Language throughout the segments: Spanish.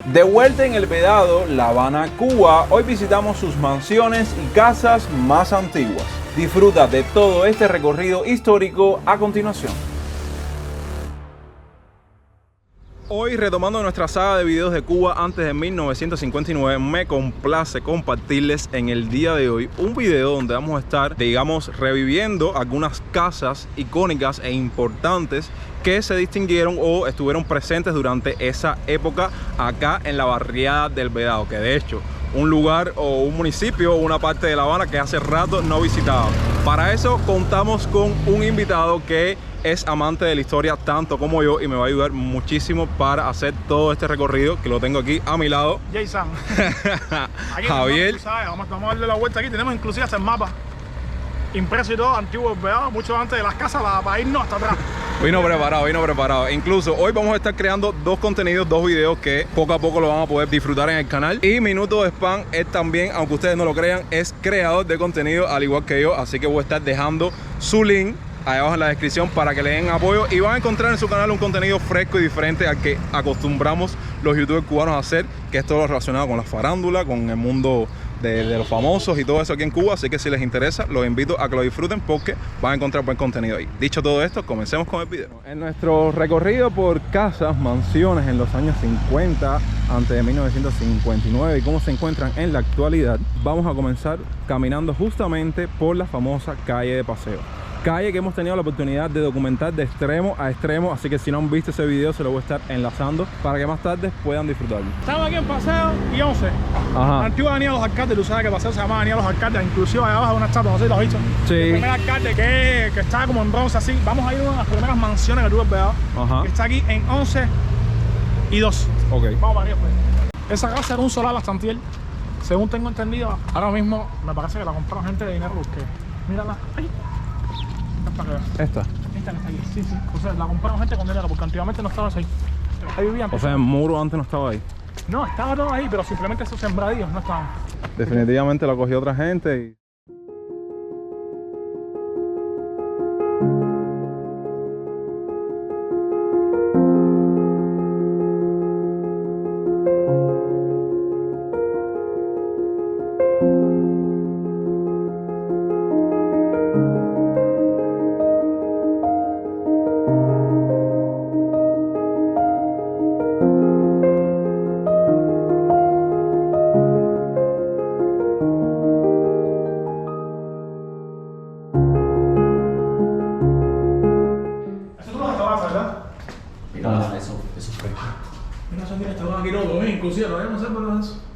De vuelta en El Vedado, La Habana, Cuba, hoy visitamos sus mansiones y casas más antiguas. Disfruta de todo este recorrido histórico a continuación. Hoy, retomando nuestra saga de videos de Cuba antes de 1959, me complace compartirles en el día de hoy un video donde vamos a estar, digamos, reviviendo algunas casas icónicas e importantes que se distinguieron o estuvieron presentes durante esa época acá en la barriada del Vedado, que de hecho un lugar o un municipio o una parte de La Habana que hace rato no visitaba. Para eso contamos con un invitado que es amante de la historia tanto como yo y me va a ayudar muchísimo para hacer todo este recorrido, que lo tengo aquí a mi lado. Jason. Javier. Vamos a darle la vuelta aquí. Tenemos inclusive hasta el mapa impreso y todo, antiguo, ¿verdad? Mucho antes de las casas para irnos hasta atrás. Vino preparado. Incluso hoy vamos a estar creando dos contenidos, dos videos que poco a poco lo van a poder disfrutar en el canal. Y Minuto de Spam es también, aunque ustedes no lo crean, es creador de contenido al igual que yo. Así que voy a estar dejando su link ahí abajo en la descripción para que le den apoyo y van a encontrar en su canal un contenido fresco y diferente al que acostumbramos los youtubers cubanos a hacer, que es todo lo relacionado con la farándula, con el mundo de los famosos y todo eso aquí en Cuba. Así que si les interesa, los invito a que lo disfruten porque van a encontrar buen contenido ahí. Dicho todo esto, comencemos con el video. En nuestro recorrido por casas, mansiones en los años 50 antes de 1959 y cómo se encuentran en la actualidad, vamos a comenzar caminando justamente por la famosa calle de Paseo. Calle que hemos tenido la oportunidad de documentar de extremo a extremo, así que si no han visto ese video se lo voy a estar enlazando para que más tarde puedan disfrutarlo. Estamos aquí en Paseo y 11. Ajá. Antigua Avenida Los Alcaldes, tú sabes que Paseo se llama Avenida Los Alcaldes, inclusive allá abajo hay una estatua, no sé si lo has visto. Sí. El primer alcalde que está como en bronce así. Vamos a ir a una de las primeras mansiones que tuve el Vedado, que está aquí en 11 y 2. Ok. Vamos para arriba, pues. Esa casa era un solar bastante, según tengo entendido. Ahora mismo me parece que la compraron gente de dinero porque mírala ahí. Esta. Esta que está aquí, sí. O sea, la compraron gente con dinero porque antiguamente no estaba así. Ahí vivían. O sea, el muro antes no estaba ahí. No, estaba todo ahí, pero simplemente esos sembradíos no estaban. Definitivamente lo cogió otra gente y...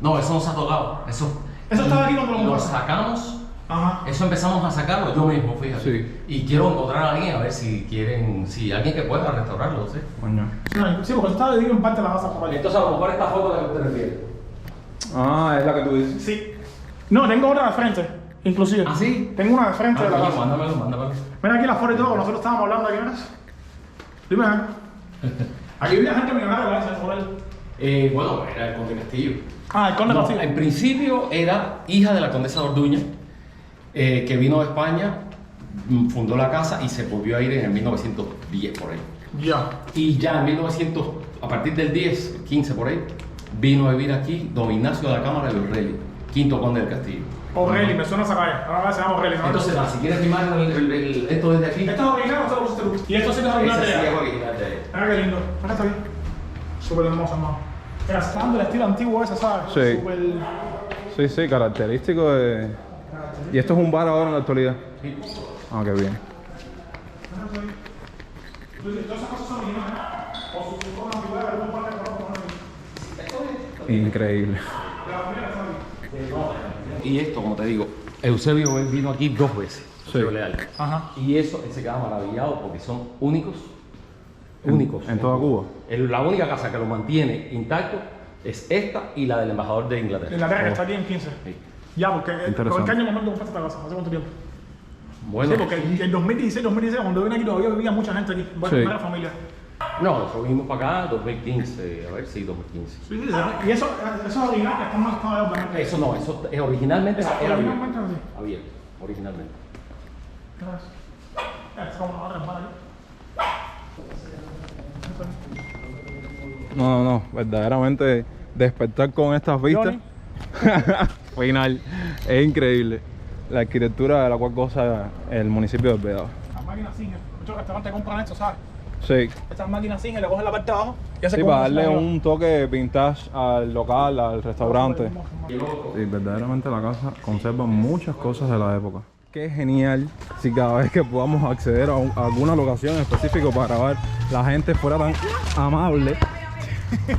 No, eso no se ha tocado. Eso estaba aquí cuando lo sacamos. Ajá. Eso empezamos a sacarlo yo mismo, fíjate. Sí. Y quiero encontrar a alguien a ver si quieren, si alguien que pueda restaurarlo, ¿sí? Coño. Sí, porque estaba dividido en parte la casa por ahí. Entonces a lo mejor esta foto a la que te refieres. Ah, es la que tú dices. Sí. No, tengo otra de frente, inclusive. ¿Ah, sí? Tengo una de frente de la casa. Mándamelo. Mira aquí la foto y todo, nosotros estábamos hablando aquí, ¿ves? Dime, aquí vivía gente millonaria, ¿verdad? Por ahí. Bueno, era el Conde Castillo. Ah, el Conde Castillo. En principio era hija de la condesa de Orduña, que vino de España, fundó la casa y se volvió a ir en el 1910 por ahí. Ya. Y ya en 1900, a partir del 10, 15 por ahí, vino a vivir aquí don Ignacio de la Cámara de O'Reilly, quinto conde del Castillo. O'Reilly, me suena esa calle. Ahora se llama O'Reilly, ¿no? Entonces, si quieres filmar esto desde aquí. ¿Esto es original o esto lo pusiste tú? Y esto sí es original de Ese sí ella. es original de ella. Mira qué lindo. Mira, está bien. Súper hermoso, hermano. Era dando el estilo antiguo ese, ¿sabes? Sí. Súper... Sí, característico de... ¿Y esto es un bar ahora en la actualidad? Sí. Ah, qué bien. Todas esas cosas son originales, ¿eh? O sus formas antiguas, algún par de colores. Increíble. Y esto, como te digo, Eusebio vino aquí 2 veces. Eusebio Leal. Ajá. Y eso, él se queda maravillado porque son únicos. Únicos. ¿En toda Cuba? La única casa que lo mantiene intacto es esta y la del embajador de Inglaterra. Inglaterra, que está aquí en 15. Sí. Ya, porque Interesante. ¿en qué año momento compraste esta casa? ¿Hace cuánto tiempo? Bueno, Sí, porque en 2016, cuando yo vine aquí todavía vivía mucha gente aquí. Bueno, Sí. primera familia. no, nosotros vinimos para acá 2015, a ver si 2015. Sí, y eso es original, que está mal estado obviamente. Eso no, eso es originalmente era Originalmente abierto. sí. Abierto, originalmente. Es como la otra hermana aquí. No, verdaderamente despertar con estas vistas. Final. Es increíble la arquitectura de la cual goza el municipio de El Vedado. Las máquinas Singer. Muchos restaurantes compran esto, ¿sabes? Sí. Estas máquinas Singer le cogen la parte de abajo y hace Sí, como para darle arriba. un toque vintage al local, al restaurante. Sí, verdaderamente la casa conserva muchas cosas de la época. Qué genial si cada vez que podamos acceder a alguna locación específica para grabar, la gente fuera tan amable.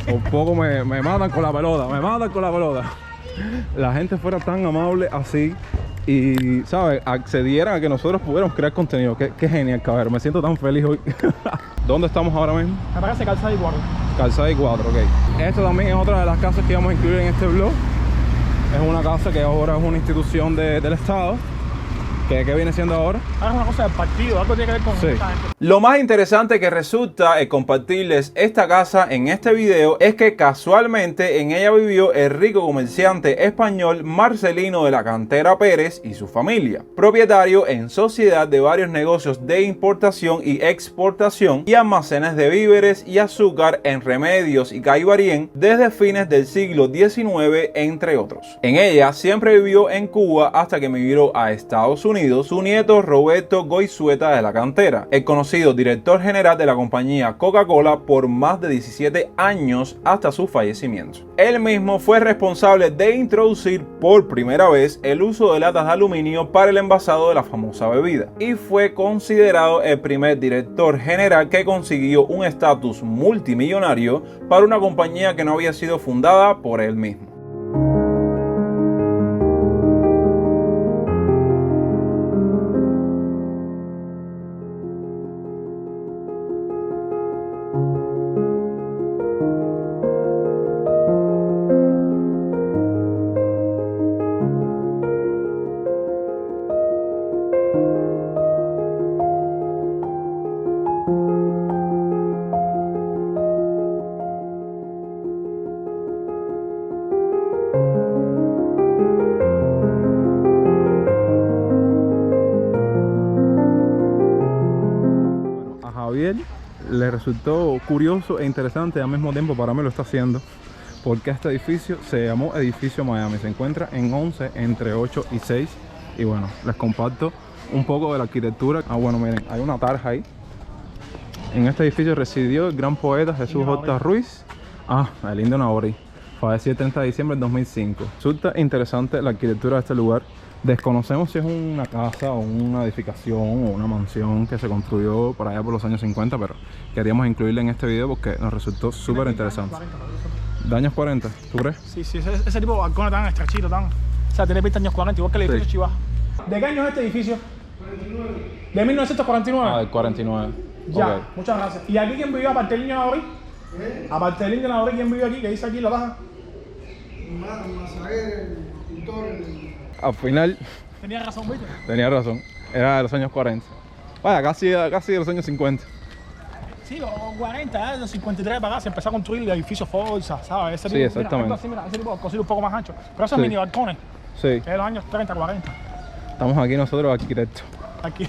Por poco me matan con la pelota, me matan con la pelota. La gente fuera tan amable así y, ¿sabes? Accedieran a que nosotros pudiéramos crear contenido. Qué genial, cabrón. Me siento tan feliz hoy. ¿Dónde estamos ahora mismo? Me parece Calzada y Guardia. Calzada y 4, ok. Esta también es otra de las casas que vamos a incluir en este vlog. Es una casa que ahora es una institución del Estado. ¿Qué viene siendo ahora? Ahora es una cosa del partido, algo tiene que ver con Sí. esta gente. Lo más interesante que resulta compartirles esta casa en este video es que casualmente en ella vivió el rico comerciante español Marcelino de la Cantera Pérez y su familia, propietario en sociedad de varios negocios de importación y exportación y almacenes de víveres y azúcar en Remedios y Caibarien desde fines del siglo XIX, entre otros. En ella siempre vivió en Cuba hasta que migró a Estados Unidos su nieto Roberto Goizueta de la Cantera, el conocido director general de la compañía Coca-Cola por más de 17 años hasta su fallecimiento. Él mismo fue responsable de introducir por primera vez el uso de latas de aluminio para el envasado de la famosa bebida y fue considerado el primer director general que consiguió un estatus multimillonario para una compañía que no había sido fundada por él mismo. Javier le resultó curioso e interesante al mismo tiempo, para mí lo está haciendo, porque este edificio se llamó Edificio Miami, se encuentra en 11 entre 8 y 6 y bueno, les comparto un poco de la arquitectura. Bueno, miren, hay una tarja ahí. En este edificio residió el gran poeta Jesús J. Ruiz, el indio Nabori, falleció el 30 de diciembre del 2005. Resulta interesante la arquitectura de este lugar. Desconocemos si es una casa o una edificación o una mansión que se construyó por allá por los años 50, pero queríamos incluirla en este video porque nos resultó súper interesante. ¿De años 40? ¿Tú crees? Sí, ese tipo de balcones tan estrechitos, tan... O sea, tiene 20 años 40, igual que el edificio Chivaja. ¿De qué año es este edificio? 49. ¿De 1949? Del 49. Ya, Okay. muchas gracias. ¿Y aquí quién vivió aparte del indio Nabori? Aparte del indio Nabori, ¿quién vivió aquí? ¿Qué dice aquí en la baja? Mazaguer, el pintor, Al final Tenía razón, ¿viste? tenía razón, era de los años 40. Vaya, casi de los años 50. Sí, los 40, los 53 para acá se empezó a construir el edificio Forza, ¿sabes? Ese Sí, tipo, exactamente. Mira, ese tipo construir un poco más ancho. Pero esos Sí. mini balcones, Sí, que es de los años 30, 40. estamos aquí nosotros arquitectos. Aquí,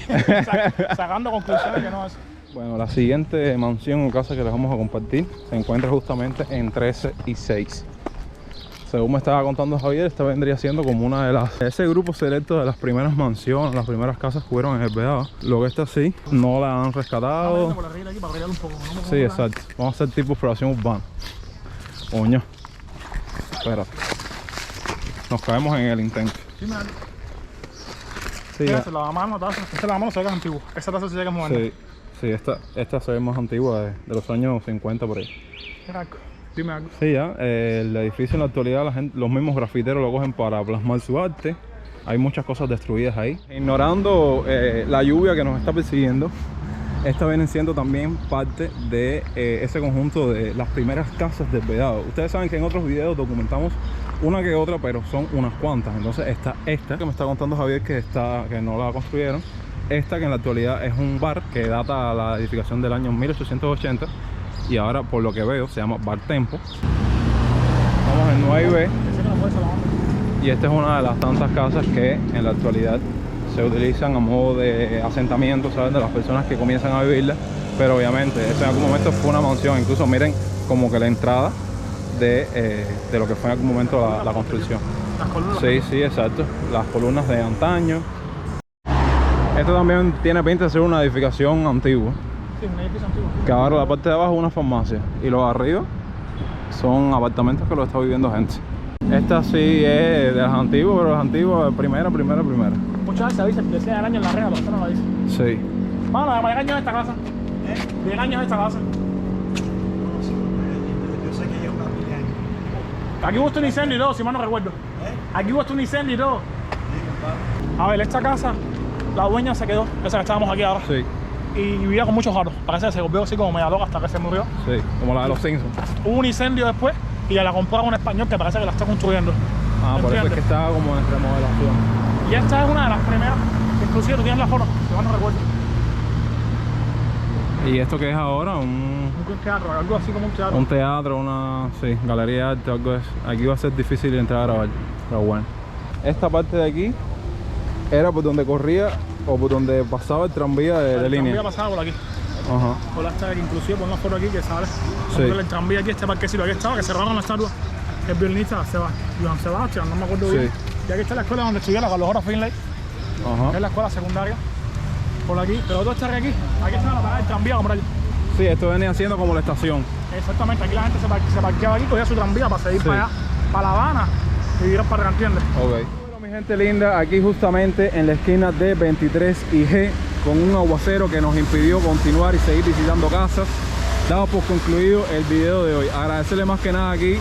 sacando conclusiones que no es. Bueno, la siguiente mansión o casa que les vamos a compartir se encuentra justamente en 13 y 6. Según me estaba contando Javier, esta vendría siendo como una de ese grupo selecto de las primeras mansiones, las primeras casas que hubieron en El Vedado. Lo que está así, no la han rescatado. Por la regla aquí para arreglar un poco. ¿No? Sí, exacto. Vamos a hacer tipo exploración urbana. Coño. Espérate. Nos caemos en el intento. Sí, me Sí, Esa la mano, esta la mano se ve que es antigua. Esa taza se ve que es moderna. sí, esta se ve más antigua, de los años 50 por ahí. Mira algo. Dime algo. Sí, ya. El edificio en la actualidad, los mismos grafiteros lo cogen para plasmar su arte. Hay muchas cosas destruidas ahí. Ignorando la lluvia que nos está persiguiendo, esta viene siendo también parte de ese conjunto de las primeras casas del Vedado. Ustedes saben que en otros videos documentamos una que otra, pero son unas cuantas. Entonces está esta que me está contando Javier que no la construyeron. Esta que en la actualidad es un bar que data a la edificación del año 1880 y ahora por lo que veo se llama Bar Tempo. Estamos en 9B y esta es una de las tantas casas que en la actualidad se utilizan a modo de asentamiento, ¿saben? De las personas que comienzan a vivirla, pero obviamente eso en algún momento fue una mansión. Incluso miren como que la entrada de lo que fue en algún momento la construcción. Las columnas. Sí, sí, exacto. Las columnas de antaño. Esto también tiene pinta de ser una edificación antigua. Sí, un edificio antiguo. Que ahora la parte de abajo es una farmacia y los de arriba son apartamentos que lo está viviendo gente. Esta sí es de las antiguas, pero las antiguas primera. Muchas veces dicen, decía el año en la regla, pero no la dice. Sí. Mano, ¿de qué año es esta casa? ¿De qué año es esta casa? Yo sé que lleva unos 1000 años. Aquí hubo un incendio y todo, si mal no recuerdo. Aquí hubo un incendio y todo. A ver, esta casa, la dueña se quedó, esa que estábamos aquí ahora. Sí, Y vivía con muchos gatos. Parece que se volvió así como media loca hasta que se murió. sí, como la de los Simpsons. Hubo un incendio después y la compraron un español que parece que la está construyendo. Ah, por eso es que ¿Entiendes? está como en remodelación. Y esta es una de las primeras, inclusive tú tienes la foto, si mal no recuerdo. ¿Y esto qué es ahora? Un teatro, algo así como un teatro. Un teatro, una sí, galería de arte, algo de eso. Aquí va a ser difícil entrar a grabar, pero bueno. Esta parte de aquí era por donde corría o por donde pasaba el tranvía de línea. El tranvía pasaba por aquí. Ajá. Por la estatua, inclusive pon una foto aquí que sale. Sí. El tranvía aquí, este parquecito, aquí estaba, que cerraron la estatua. El violinista Johann Sebastian, no me acuerdo Sí. bien. Y aquí está la escuela donde estudió la Carlos J. Finlay, que es Ajá. la escuela secundaria. Por aquí, pero todo está aquí. Aquí está la parada del tranvía, por allí. Sí, esto venía siendo como la estación. Exactamente, aquí la gente se parqueaba aquí, cogía su tranvía para seguir Sí. para allá, para La Habana y ir para acá, ¿entiendes? Ok. Bueno, mi gente linda, aquí justamente en la esquina de 23 y G, con un aguacero que nos impidió continuar y seguir visitando casas, damos por concluido el video de hoy. Agradecerle más que nada aquí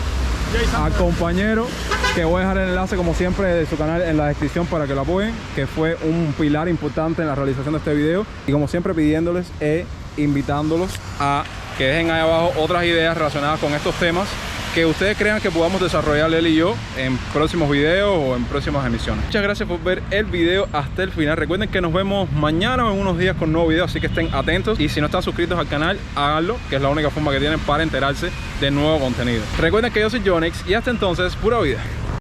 al compañero, que voy a dejar el enlace como siempre de su canal en la descripción para que lo apoyen, que fue un pilar importante en la realización de este video, y como siempre pidiéndoles e invitándolos a que dejen ahí abajo otras ideas relacionadas con estos temas que ustedes crean que podamos desarrollar él y yo en próximos videos o en próximas emisiones. Muchas gracias por ver el video hasta el final. Recuerden que nos vemos mañana o en unos días con nuevo video, así que estén atentos, y si no están suscritos al canal, háganlo, que es la única forma que tienen para enterarse de nuevo contenido. Recuerden que yo soy Yonex y hasta entonces, pura vida.